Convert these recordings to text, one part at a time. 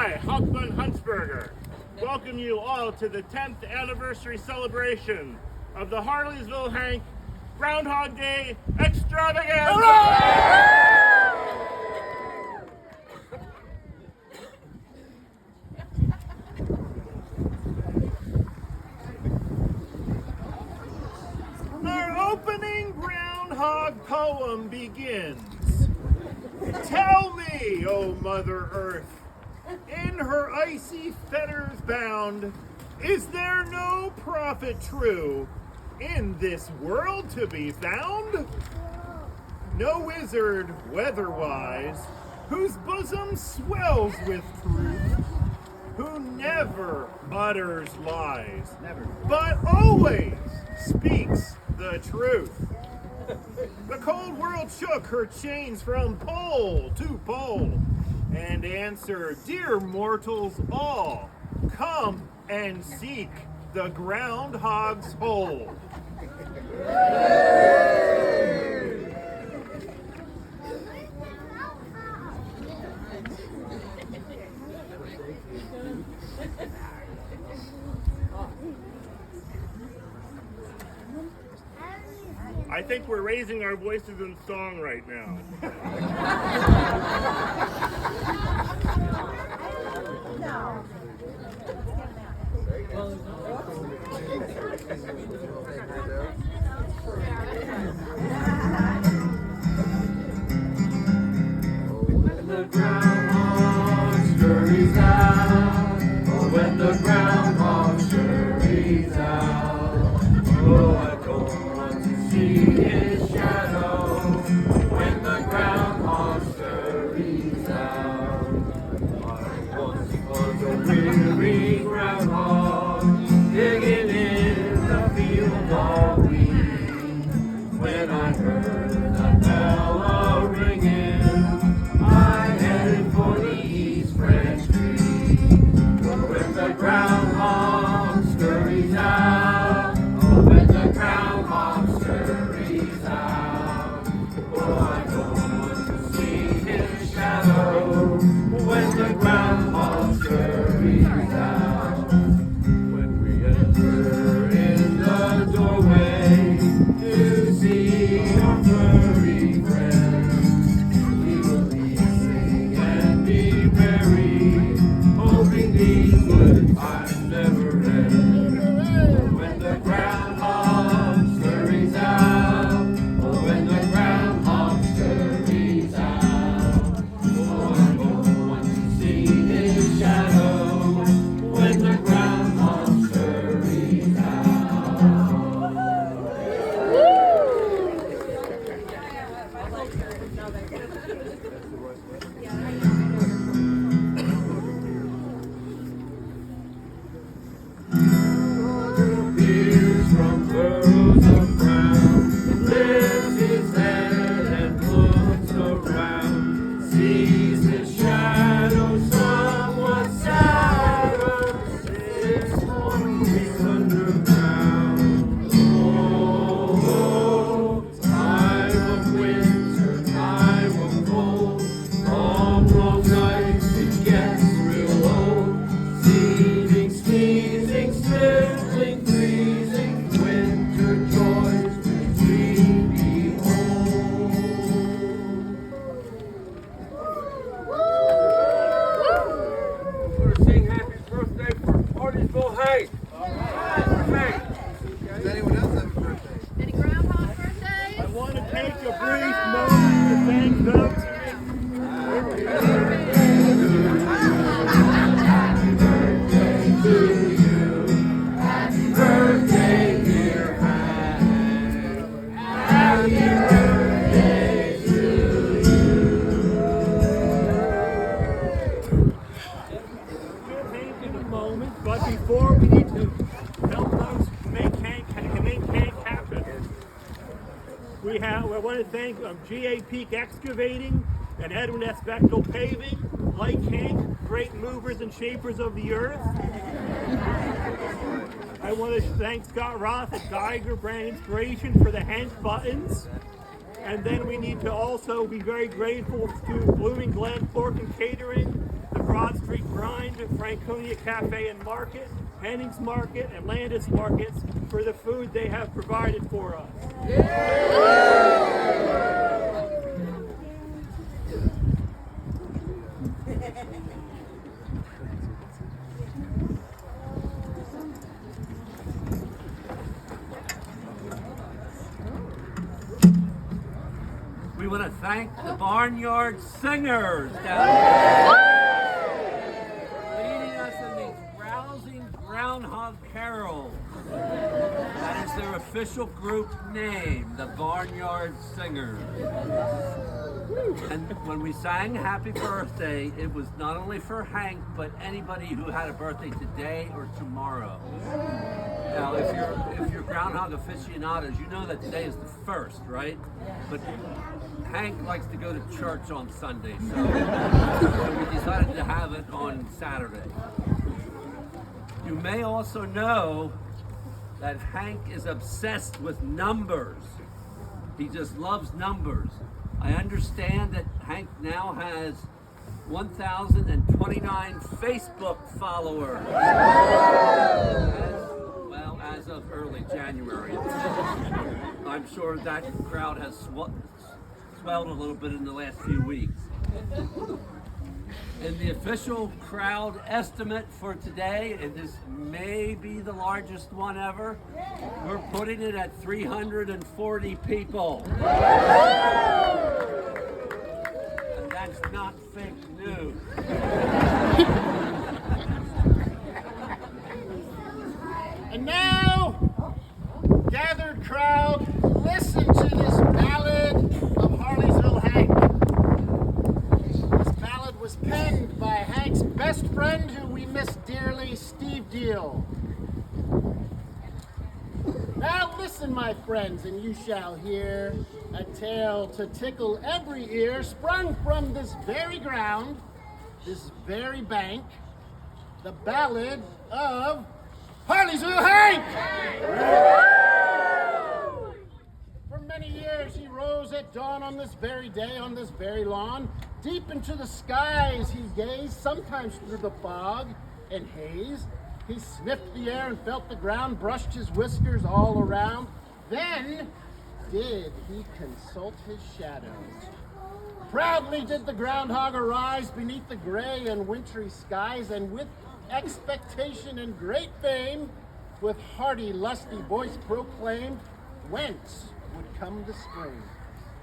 I, Hauptmann Huntsberger, welcome you all to the 10th anniversary celebration of the Harleysville Hank Groundhog Day Extravaganza! Our opening Groundhog poem begins. Tell me, O Mother Earth, in her icy fetters bound, is there no prophet true in this world to be found? No wizard weather-wise, whose bosom swells with truth, who never utters lies, but always speaks the truth. The cold world shook her chains from pole to pole and answered, dear mortals all, come and seek the groundhog's hole. I think we're raising our voices in song right now. When the groundhog scurries out, oh, when the groundhog scurries out, oh, I don't want to see his shadow. When the groundhog scurries out, I once was a weary groundhog, digging in the field all week. When I heard the bell a ringing, I headed for the East Branch Creek. When the groundhog scurries out, oh, when the groundhog scurries out, oh, I don't want to see his shadow. When the groundhog scurries out, when we enter in the doorway to see our furry friend, we will sing and be merry, hoping these good times never end. When the groundhog scurries out, oh, when the groundhog scurries out, oh, I don't want to see his shadow. When the groundhog scurries out. Appears from furrows of brown, lifts his head and looks around, sees his shadow somewhat sadder, 6 weeks underground. Oh, time of winter, time of cold, long nights it gets real old, seething, sneezing, sniffling, freezing, winter joys which we behold. We're gonna sing happy birthday for Harleysville Hank. Hank. Does anyone else have a birthday? Any groundhog birthdays? I want to take a brief moment to thank those Happy birthday, dear Hank. Happy birthday to We'll take in a moment, but before we need to help those make Hank happen. I want to thank G.A. Peak Excavating and Edwin S. Bechtel Paving, like Hank, great movers and shapers of the earth. I want to thank Scott Roth at Geiger Brand Inspiration for the Hank buttons. And then we need to also be very grateful to Blooming Glen Pork and Catering, the Broad Street Grind, Franconia Cafe and Market, Hennings Market, and Landis Markets for the food they have provided for us. We want to thank the Barnyard Singers down here leading us in these rousing Groundhog carols. That is their official group name, the Barnyard Singers. And when we sang Happy Birthday, it was not only for Hank, but anybody who had a birthday today or tomorrow. Now, if you're Groundhog aficionados, you know that today is the 1st, right? But Hank likes to go to church on Sunday, so we decided to have it on Saturday. You may also know that Hank is obsessed with numbers. He just loves numbers. I understand that Hank now has 1,029 Facebook followers. As of early January. I'm sure that crowd has swelled a little bit in the last few weeks. And the official crowd estimate for today, and this may be the largest one ever, we're putting it at 340 people. And that's not fake news. And now, gathered crowd, listen to this ballad of Harleysville Hank. This ballad was penned by Hank's best friend, who we miss dearly, Steve Deal. Now listen, my friends, and you shall hear a tale to tickle every ear, sprung from this very ground, this very bank, the ballad of Harleysville Hank! For many years he rose at dawn on this very day, on this very lawn. Deep into the skies he gazed, sometimes through the fog and haze. He sniffed the air and felt the ground, brushed his whiskers all around. Then did he consult his shadows. Proudly did the groundhog arise beneath the gray and wintry skies, and with expectation and great fame, with hearty, lusty voice proclaimed, whence would come the spring.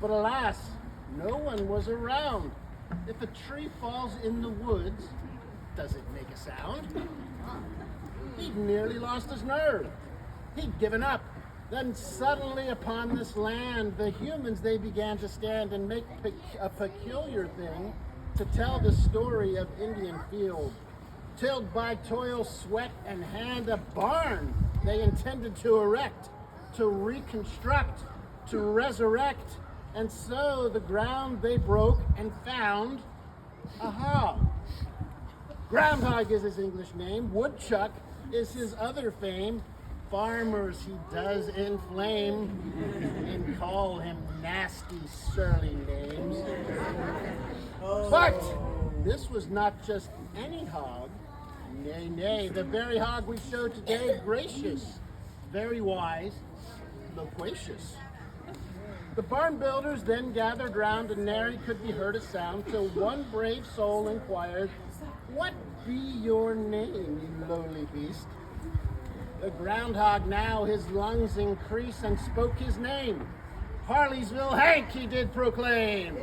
But alas, no one was around. If a tree falls in the woods, does it make a sound? He'd nearly lost his nerve. He'd given up. Then suddenly upon this land, the humans, they began to stand and make a peculiar thing to tell the story of Indian field. Tilled by toil, sweat, and hand, a barn they intended to erect, to reconstruct, to resurrect. And so the ground they broke and found a hog. Groundhog is his English name. Woodchuck is his other fame. Farmers he does inflame and call him nasty, surly names. But this was not just any hog. Nay, nay, the very hog we show today, gracious, very wise, loquacious. The barn builders then gathered round, and nary could be heard a sound, till one brave soul inquired, "What be your name, you lowly beast?" The groundhog now his lungs increase, and spoke his name. Harleysville Hank he did proclaim.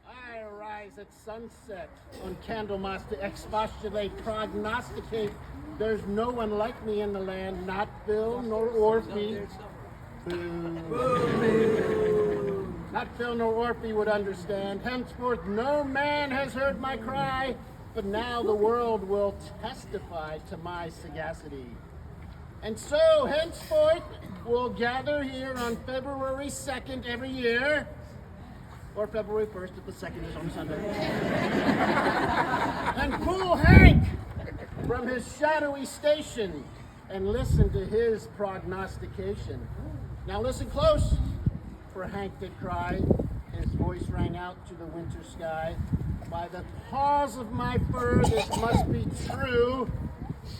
I arise at sunset on Candlemas to expostulate, prognosticate. There's no one like me in the land, not Phil nor Orphy. Boo. Not Phil nor Orphy would understand. Henceforth no man has heard my cry, but now the world will testify to my sagacity. And so henceforth we'll gather here on February 2nd every year, or February 1st if the 2nd is on Sunday, and pull Hank from his shadowy station and listen to his prognostication. Now listen close, for Hank did cry, and his voice rang out to the winter sky. By the paws of my fur, this must be true.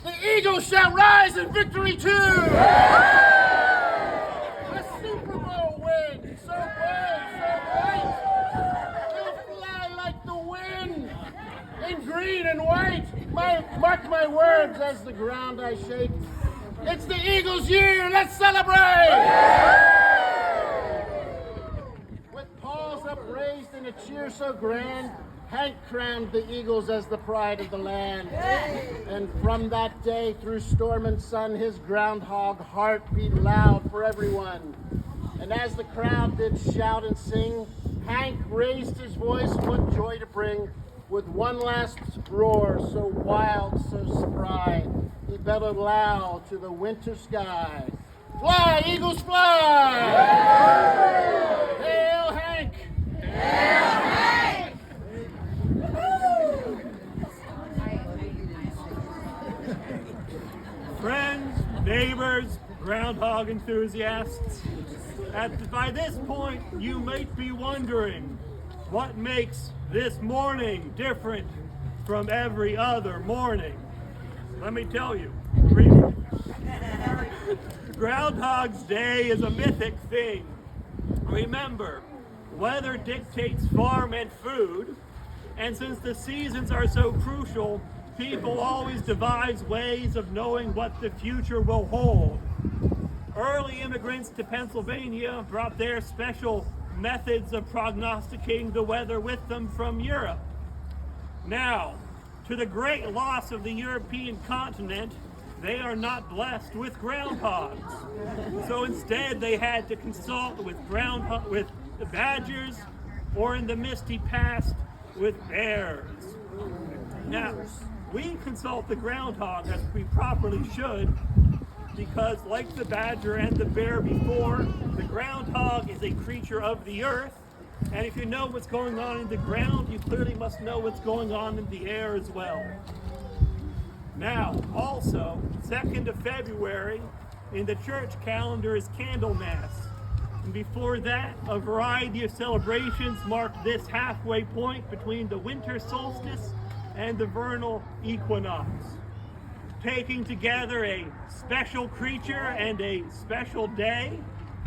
The eagle shall rise in victory too! A Super Bowl win, so bold, so bright. He'll fly like the wind, in green and white. Mark my words as the ground I shake. It's the Eagles' year, let's celebrate! With paws upraised in a cheer so grand, Hank crowned the Eagles as the pride of the land. And from that day, through storm and sun, his groundhog heart beat loud for everyone. And as the crowd did shout and sing, Hank raised his voice, what joy to bring. With one last roar, so wild, so spry, he bellowed loud to the winter sky. Fly, Eagles, fly! Hail, Hank! Hail, Hank! Friends, neighbors, groundhog enthusiasts, by this point you might be wondering what makes this morning different from every other morning. Let me tell you. Groundhog's Day is a mythic thing. Remember, weather dictates farm and food, and since the seasons are so crucial, people always devise ways of knowing what the future will hold. Early immigrants to Pennsylvania brought their special methods of prognosticating the weather with them from Europe. Now, to the great loss of the European continent, they are not blessed with groundhogs. So instead, they had to consult with the badgers, or in the misty past, with bears. Now, we consult the groundhog as we properly should, because like the badger and the bear before, the groundhog is a creature of the earth, and if you know what's going on in the ground, you clearly must know what's going on in the air as well. Now, also, 2nd of February, in the church calendar is Candlemas. And before that, a variety of celebrations mark this halfway point between the winter solstice and the vernal equinox. Taking together a special creature and a special day,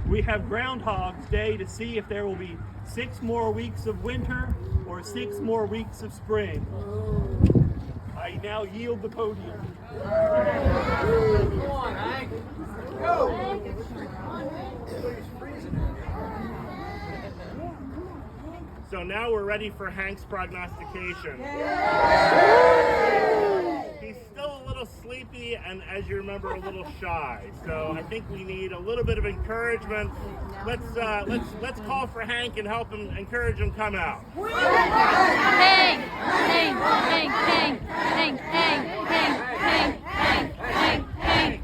we have Groundhog's Day to see if there will be 6 more weeks of winter or 6 more weeks of spring. I now yield the podium. Come on, Hank. Go. So now we're ready for Hank's prognostication. He's still a little sleepy and, as you remember, a little shy. So I think we need a little bit of encouragement. Let's call for Hank and help him, encourage him come out. Hank! Hank! Hank! Hank! Hank! Hank! Hank! Hank! Hank! Hank! Hank!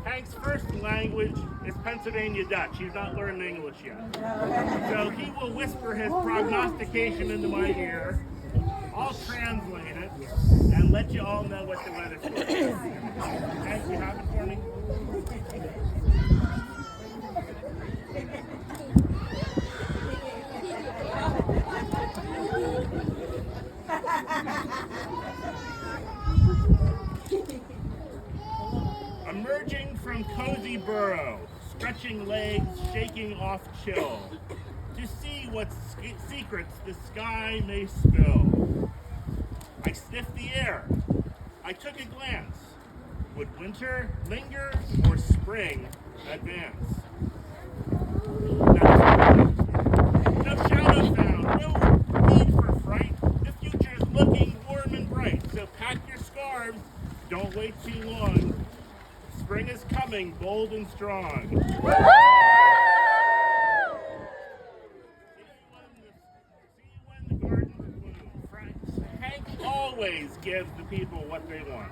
Hank's first language is Pennsylvania Dutch. He's not learned English yet. So he will whisper his prognostication into my ear. I'll translate it and let you all know what the weather's going to be. Hank, you have it for me? Emerging from cozy burrow, stretching legs, shaking off chill, to see what secrets the sky may spill. I sniffed the air. I took a glance. Would winter linger or spring advance? No shadow found, no need for fright. The future's looking warm and bright, so pack your scarves. Don't wait too long. Spring is coming, bold and strong. See you when the gardens bloom. Hank always always gives the people what they want.